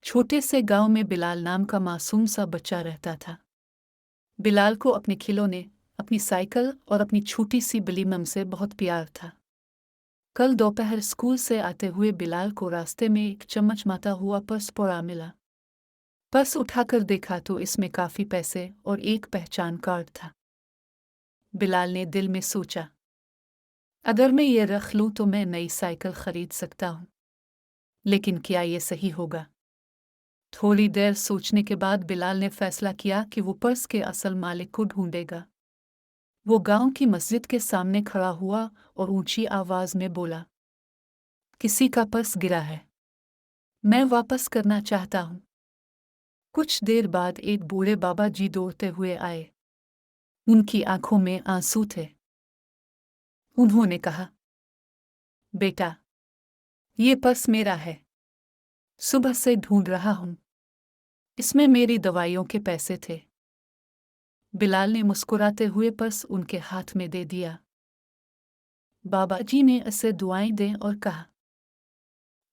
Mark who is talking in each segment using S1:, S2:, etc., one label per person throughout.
S1: छोटे से गांव में बिलाल नाम का मासूम सा बच्चा रहता था। बिलाल को अपने खिलौने, अपनी साइकिल और अपनी छोटी सी बिल्ली मम से बहुत प्यार था। कल दोपहर स्कूल से आते हुए बिलाल को रास्ते में एक चमचमाता हुआ पर्स पड़ा मिला। पर्स उठाकर देखा तो इसमें काफी पैसे और एक पहचान कार्ड था। बिलाल ने दिल में सोचा, अगर मैं ये रख लूं तो मैं नई साइकिल खरीद सकता हूं। लेकिन क्या ये सही होगा? थोड़ी देर सोचने के बाद बिलाल ने फैसला किया कि वो पर्स के असल मालिक को ढूंढेगा। वो गांव की मस्जिद के सामने खड़ा हुआ और ऊंची आवाज में बोला, किसी का पर्स गिरा है, मैं वापस करना चाहता हूं। कुछ देर बाद एक बूढ़े बाबा जी दौड़ते हुए आए। उनकी आंखों में आंसू थे। उन्होंने कहा, बेटा, ये पर्स मेरा है। सुबह से ढूंढ रहा हूं। इसमें मेरी दवाइयों के पैसे थे। बिलाल ने मुस्कुराते हुए पर्स उनके हाथ में दे दिया। बाबा जी ने उसे दुआएं दें और कहा,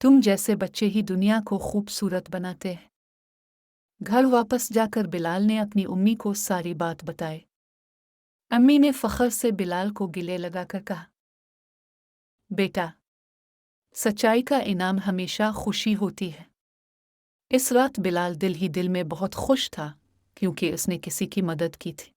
S1: तुम जैसे बच्चे ही दुनिया को खूबसूरत बनाते हैं। घर वापस जाकर बिलाल ने अपनी उम्मी को सारी बात बताई। अम्मी ने फख्र से बिलाल को गिले लगाकर कहा, बेटा, सच्चाई का इनाम हमेशा खुशी होती है। इस रात बिलाल दिल ही दिल में बहुत खुश था, क्योंकि उसने किसी की मदद की थी।